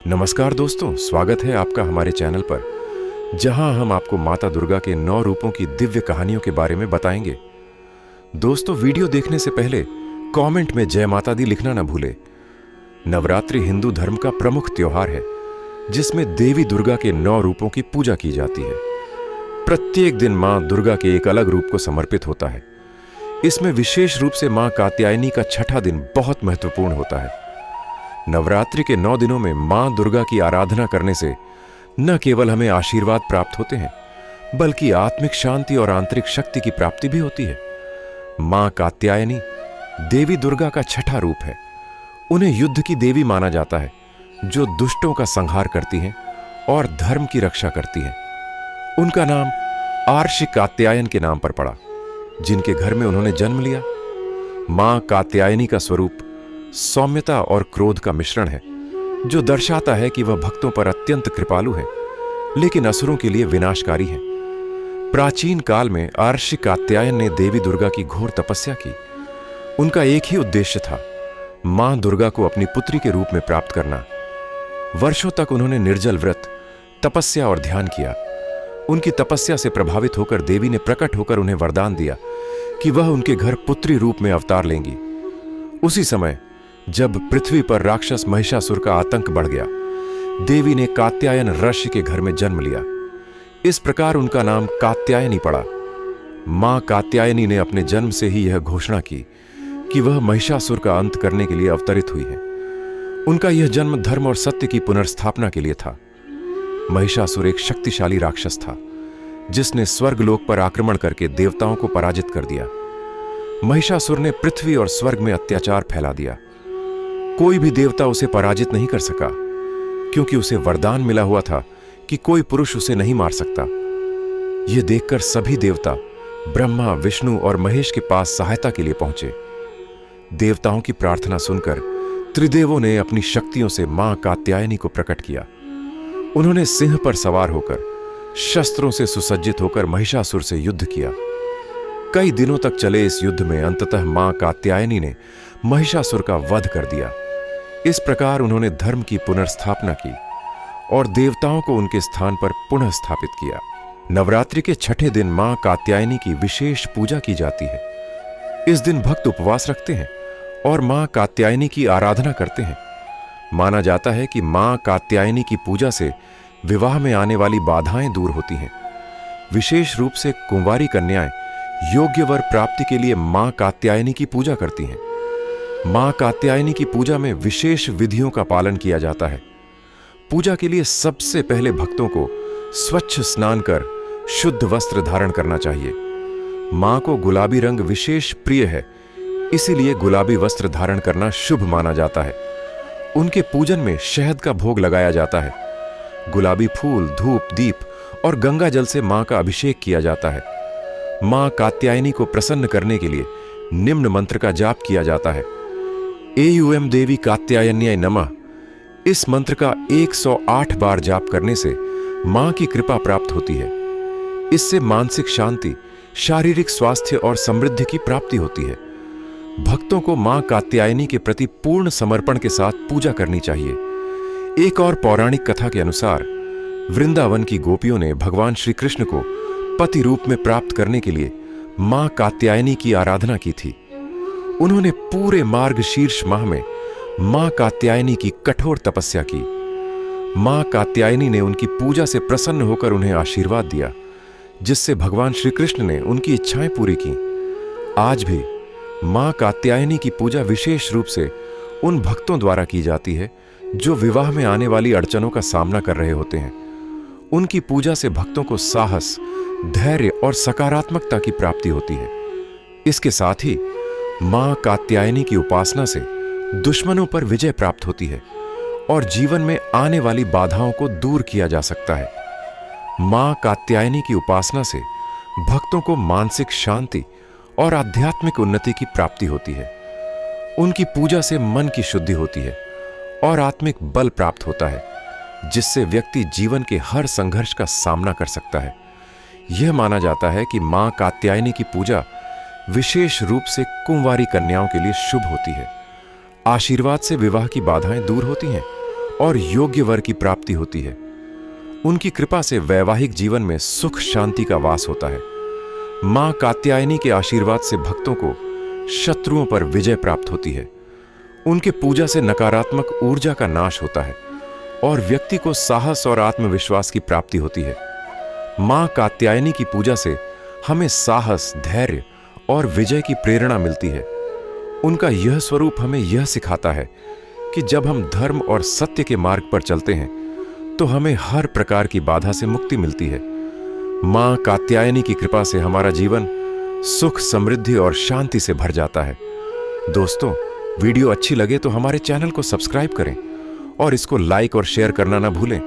नमस्कार दोस्तों, स्वागत है आपका हमारे चैनल पर, जहां हम आपको माता दुर्गा के 9 रूपों की दिव्य कहानियों के बारे में बताएंगे। दोस्तों, वीडियो देखने से पहले कमेंट में जय माता दी लिखना न भूलें। नवरात्रि हिंदू धर्म का प्रमुख त्योहार है, जिसमें देवी दुर्गा के 9 रूपों की पूजा की जाती है। प्रत्येक दिन मां दुर्गा के एक अलग रूप को समर्पित होता है। इसमें विशेष रूप से मां कात्यायनी का छठा दिन बहुत महत्वपूर्ण होता है। नवरात्रि के 9 दिनों में मां दुर्गा की आराधना करने से न केवल हमें आशीर्वाद प्राप्त होते हैं, बल्कि आत्मिक शांति और आंतरिक शक्ति की प्राप्ति भी होती है। मां कात्यायनी देवी दुर्गा का छठा रूप है। उन्हें युद्ध की देवी माना जाता है, जो दुष्टों का संहार करती हैं और धर्म की रक्षा करती हैं। उनका नाम आर्षि कात्यायन के नाम पर पड़ा, जिनके घर में उन्होंने जन्म लिया। मां कात्यायनी का स्वरूप सौम्यता और क्रोध का मिश्रण है, जो दर्शाता है कि वह भक्तों पर अत्यंत कृपालु है, लेकिन असुरों के लिए विनाशकारी है। प्राचीन काल में आर्षि कात्यायन ने देवी दुर्गा की घोर तपस्या की। उनका एक ही उद्देश्य था, मां दुर्गा को अपनी पुत्री के रूप में प्राप्त करना। वर्षों तक उन्होंने निर्जल व्रत, तपस्या और ध्यान किया। उनकी तपस्या से प्रभावित होकर देवी ने प्रकट होकर उन्हें वरदान दिया कि वह उनके घर पुत्री रूप में अवतार लेंगी। उसी समय जब पृथ्वी पर राक्षस महिषासुर का आतंक बढ़ गया, देवी ने कात्यायन ऋषि के घर में जन्म लिया। इस प्रकार उनका नाम कात्यायनी पड़ा। मां कात्यायनी ने अपने जन्म से ही यह घोषणा की कि वह महिषासुर का अंत करने के लिए अवतरित हुई है। उनका यह जन्म धर्म और सत्य की पुनर्स्थापना के लिए था। महिषासुर एक शक्तिशाली राक्षस था, जिसने स्वर्गलोक पर आक्रमण करके देवताओं को पराजित कर दिया। महिषासुर ने पृथ्वी और स्वर्ग में अत्याचार फैला दिया। कोई भी देवता उसे पराजित नहीं कर सका, क्योंकि उसे वरदान मिला हुआ था कि कोई पुरुष उसे नहीं मार सकता। यह देखकर सभी देवता ब्रह्मा, विष्णु और महेश के पास सहायता के लिए पहुंचे। देवताओं की प्रार्थना सुनकर त्रिदेवों ने अपनी शक्तियों से मां कात्यायनी को प्रकट किया। उन्होंने सिंह पर सवार होकर, शस्त्रों से सुसज्जित होकर महिषासुर से युद्ध किया। कई दिनों तक चले इस युद्ध में अंततः मां कात्यायनी ने महिषासुर का वध कर दिया। इस प्रकार उन्होंने धर्म की पुनर्स्थापना की और देवताओं को उनके स्थान पर पुनः स्थापित किया। नवरात्रि के छठे दिन मां कात्यायनी की विशेष पूजा की जाती है। इस दिन भक्त उपवास रखते हैं और मां कात्यायनी की आराधना करते हैं। माना जाता है कि मां कात्यायनी की पूजा से विवाह में आने वाली बाधाएं दूर होती हैं। विशेष रूप से कुंवारी कन्याएं योग्य वर प्राप्ति के लिए मां कात्यायनी की पूजा करती हैं। मां कात्यायनी की पूजा में विशेष विधियों का पालन किया जाता है। पूजा के लिए सबसे पहले भक्तों को स्वच्छ स्नान कर शुद्ध वस्त्र धारण करना चाहिए। मां को गुलाबी रंग विशेष प्रिय है, इसीलिए गुलाबी वस्त्र धारण करना शुभ माना जाता है। उनके पूजन में शहद का भोग लगाया जाता है। गुलाबी फूल, धूप, दीप और गंगा जल से मां का अभिषेक किया जाता है। मां कात्यायनी को प्रसन्न करने के लिए निम्न मंत्र का जाप किया जाता है। एयूएम देवी कात्यायन्याय नमः। इस मंत्र का 108 बार जाप करने से मां की कृपा प्राप्त होती है। इससे मानसिक शांति, शारीरिक स्वास्थ्य और समृद्धि की प्राप्ति होती है। भक्तों को मां कात्यायनी के प्रति पूर्ण समर्पण के साथ पूजा करनी चाहिए। एक और पौराणिक कथा के अनुसार वृंदावन की गोपियों ने भगवान श्री कृष्ण को पति रूप में प्राप्त करने के लिए मां कात्यायनी की आराधना की थी। उन्होंने पूरे मार्गशीर्ष माह में मां कात्यायनी की कठोर तपस्या की। मां कात्यायनी ने उनकी पूजा से प्रसन्न होकर उन्हें आशीर्वाद दिया, जिससे भगवान श्री कृष्ण ने उनकी इच्छाएं पूरी की। आज भी मां कात्यायनी की पूजा विशेष रूप से उन भक्तों द्वारा की जाती है जो विवाह में आने वाली अड़चनों का सामना कर रहे होते हैं। उनकी पूजा से भक्तों को साहस, धैर्य और सकारात्मकता की प्राप्ति होती है। इसके साथ ही मां कात्यायनी की उपासना से दुश्मनों पर विजय प्राप्त होती है और जीवन में आने वाली बाधाओं को दूर किया जा सकता है। मां कात्यायनी की उपासना से भक्तों को मानसिक शांति और आध्यात्मिक उन्नति की प्राप्ति होती है। उनकी पूजा से मन की शुद्धि होती है और आत्मिक बल प्राप्त होता है, जिससे व्यक्ति जीवन के हर संघर्ष का सामना कर सकता है। यह माना जाता है कि मां कात्यायनी की पूजा विशेष रूप से कुंवारी कन्याओं के लिए शुभ होती है। आशीर्वाद से विवाह की बाधाएं दूर होती हैं और योग्य वर की प्राप्ति होती है। उनकी कृपा से वैवाहिक जीवन में सुख शांति का वास होता है। मां कात्यायनी के आशीर्वाद से भक्तों को शत्रुओं पर विजय प्राप्त होती है। उनके पूजा से नकारात्मक ऊर्जा का नाश होता है और व्यक्ति को साहस और आत्मविश्वास की प्राप्ति होती है। मां कात्यायनी की पूजा से हमें साहस, धैर्य और विजय की प्रेरणा मिलती है। उनका यह स्वरूप हमें यह सिखाता है कि जब हम धर्म और सत्य के मार्ग पर चलते हैं तो हमें हर प्रकार की बाधा से मुक्ति मिलती है। मां कात्यायनी की कृपा से हमारा जीवन सुख, समृद्धि और शांति से भर जाता है। दोस्तों, वीडियो अच्छी लगे तो हमारे चैनल को सब्सक्राइब करें और इसको लाइक और शेयर करना ना भूलें